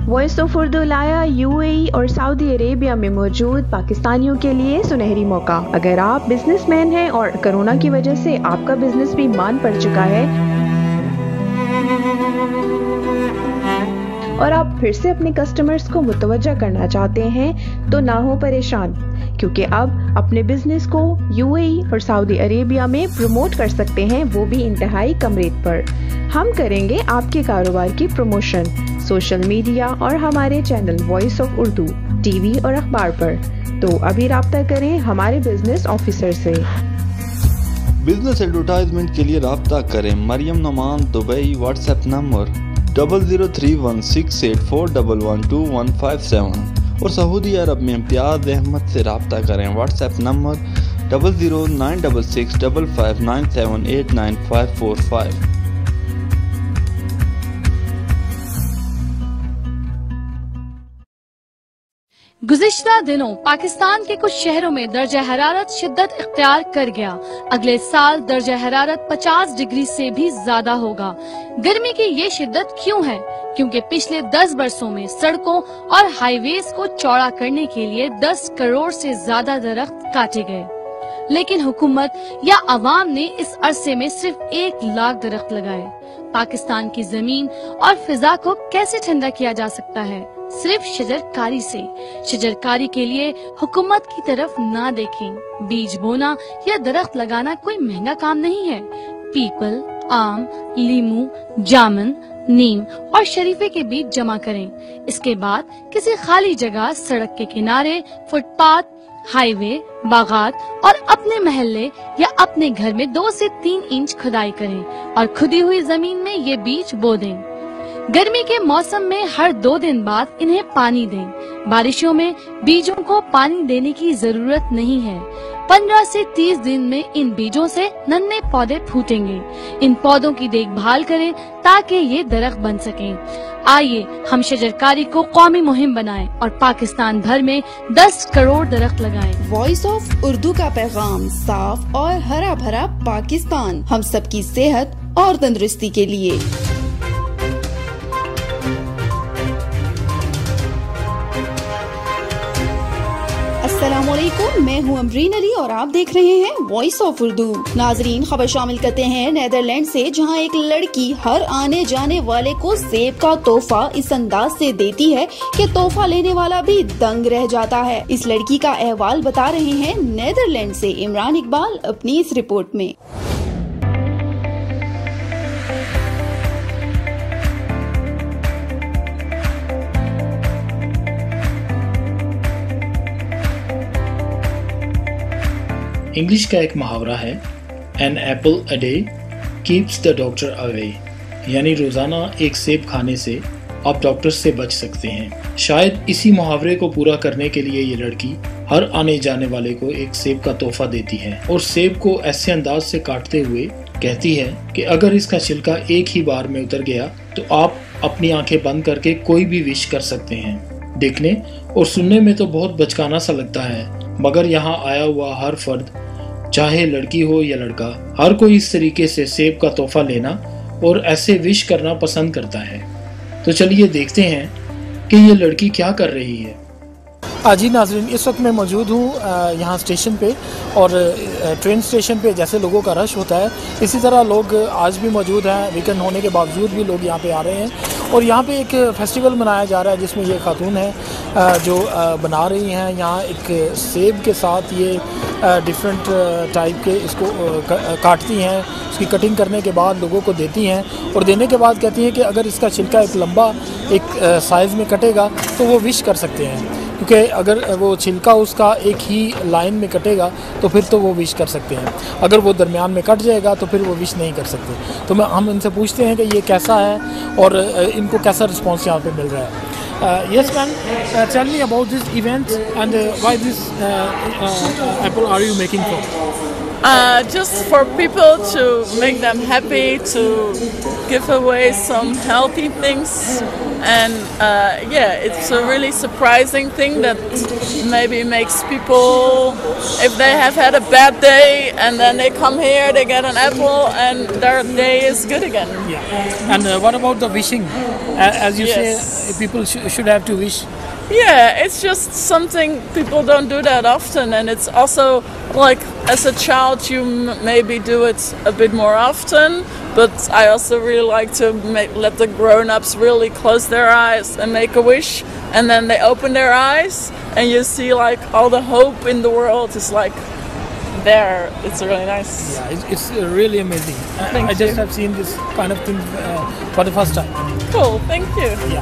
Voice of Urdu لایا UAE اور سعودی عربیہ میں موجود پاکستانیوں کے لیے سنہری موقع۔ اگر آپ بزنس مین ہیں اور کرونا کی وجہ سے آپ کا بزنس بھی مان پڑ چکا ہے اور آپ پھر سے اپنے کسٹمرز کو متوجہ کرنا چاہتے ہیں تو نہ ہو پریشان، کیونکہ اب اپنے بزنس کو UAE اور سعودی عربیہ میں پروموٹ کر سکتے ہیں، وہ بھی انتہائی کم ریٹ پر۔ ہم کریں گے آپ کے کاروبار کی پروموشن سوشل میڈیا اور ہمارے channel voice of Urdu TV اور اخبار پر۔ تو ابھی رابطہ کریں ہمارے بزنس آفیسر سے۔ بزنس ایڈورٹائزمنٹ کے لیے رابطہ کریں Maryam Nauman Dubai, WhatsApp number 003168411257 اور سعودی عرب میں امتیاز احمد سے رابطہ کریں، واٹس ایپ نمبر 009665597894545۔ گزشتہ دنوں پاکستان کے کچھ شہروں میں درجہ حرارت شدت اختیار کر گیا۔ اگلے سال درجہ حرارت 50 ڈگری سے بھی زیادہ ہوگا۔ گرمی کی یہ شدت کیوں ہے؟ کیونکہ پچھلے 10 برسوں میں سڑکوں اور ہائی ویز کو چوڑا کرنے کے لیے 10 کروڑ سے زیادہ درخت کاٹے گئے، لیکن حکومت یا عوام نے اس عرصے میں صرف 1 لاکھ درخت لگائے۔ پاکستان کی زمین اور فضا کو کیسے ٹھنڈا کیا جا سکتا ہے؟ صرف شجرکاری سے۔ شجرکاری کے لیے حکومت کی طرف نہ دیکھیں۔ بیج بونا یا درخت لگانا کوئی مہنگا کام نہیں ہے۔ پیپل، آم، لیمو، جامن، نیم اور شریفے کے بیج جمع کریں۔ اس کے بعد کسی خالی جگہ، سڑک کے کنارے، فٹ پاتھ، ہائی وے، باغات اور اپنے محلے یا اپنے گھر میں 2 سے 3 انچ کھدائی کریں اور کھدی ہوئی زمین میں یہ بیج بو دیں۔ گرمی کے موسم میں ہر 2 دن بعد انہیں پانی دیں۔ بارشوں میں بیجوں کو پانی دینے کی ضرورت نہیں ہے۔ 15 سے 30 دن میں ان بیجوں سے ننھے پودے پھوٹیں گے۔ ان پودوں کی دیکھ بھال کریں تاکہ یہ درخت بن سکیں۔ آئیے ہم شجرکاری کو قومی مہم بنائیں اور پاکستان بھر میں 10 کروڑ درخت لگائیں۔ وائس آف اردو کا پیغام صاف اور ہرا بھرا پاکستان، ہم سب کی صحت اور تندرستی کے لیے۔ السلام علیکم، میں ہوں امرین علی اور آپ دیکھ رہے ہیں وائس آف اردو۔ ناظرین، خبر شامل کرتے ہیں نیدرلینڈ سے، جہاں ایک لڑکی ہر آنے جانے والے کو سیب کا تحفہ اس انداز سے دیتی ہے کہ تحفہ لینے والا بھی دنگ رہ جاتا ہے۔ اس لڑکی کا احوال بتا رہے ہیں نیدرلینڈ سے عمران اقبال اپنی اس رپورٹ میں۔ انگلش کا ایک محاورہ ہے "An apple a day keeps the doctor away"، یعنی روزانہ ایک سیب کھانے سے آپ ڈاکٹر سے بچ سکتے ہیں۔ شاید اسی محاورے کو پورا کرنے کے لیے یہ لڑکی ہر آنے جانے والے کو ایک سیب کا تحفہ دیتی ہے اور سیب کو ایسے انداز سے کاٹتے ہوئے کہتی ہے کہ اگر اس کا چھلکا ایک ہی بار میں اتر گیا تو آپ اپنی آنکھیں بند کر کے کوئی بھی وش کر سکتے ہیں۔ دیکھنے اور سننے میں تو بہت بچکانہ سا لگتا ہے، مگر یہاں آیا ہوا ہر فرد، چاہے لڑکی ہو یا لڑکا، ہر کوئی اس طریقے سے سیب کا تحفہ لینا اور ایسے وش کرنا پسند کرتا ہے۔ تو چلیے دیکھتے ہیں کہ یہ لڑکی کیا کر رہی ہے۔ جی ناظرین، اس وقت میں موجود ہوں یہاں اسٹیشن پہ، اور ٹرین اسٹیشن پہ جیسے لوگوں کا رش ہوتا ہے اسی طرح لوگ آج بھی موجود ہیں۔ ویکنڈ ہونے کے باوجود بھی لوگ یہاں پہ آ رہے ہیں، اور یہاں پہ ایک فیسٹیول منایا جا رہا ہے جس میں یہ خاتون ہیں جو بنا رہی ہیں یہاں ایک سیب کے ساتھ یہ ڈفرینٹ ٹائپ کے اس کو کاٹتی ہیں، اس کی کٹنگ کرنے کے بعد لوگوں کو دیتی ہیں، اور دینے کے بعد کہتی ہیں کہ اگر اس کا چھلکا ایک لمبا ایک سائز میں کٹے گا تو وہ وش کر سکتے ہیں، کیونکہ اگر وہ چھلکا اس کا ایک ہی لائن میں کٹے گا تو پھر تو وہ وش کر سکتے ہیں، اگر وہ درمیان میں کٹ جائے گا تو پھر وہ وش نہیں کر سکتے۔ تو ہم ان سے پوچھتے ہیں کہ یہ کیسا ہے اور ان کو کیسا رسپانس یہاں پہ مل رہا ہے۔ Yes ma'am, tell me about this event and why this apple are you making for? Just for people to make them happy, to give away some healthy things And yeah, it's a really surprising thing that maybe makes people, if they have had a bad day and then they come here, they get an apple and their day is good again. Yeah. And what about the wishing? As you say, people should have to wish. Yeah, it's just something people don't do that often, and it's also like as a child you maybe do it a bit more often, but I also really like to let the grown-ups really close their eyes and make a wish, and then they open their eyes and you see like all the hope in the world is like there. It's really nice. Yeah, it's really amazing. I just have seen this kind of thing for the first time. Cool, thank you. Yeah.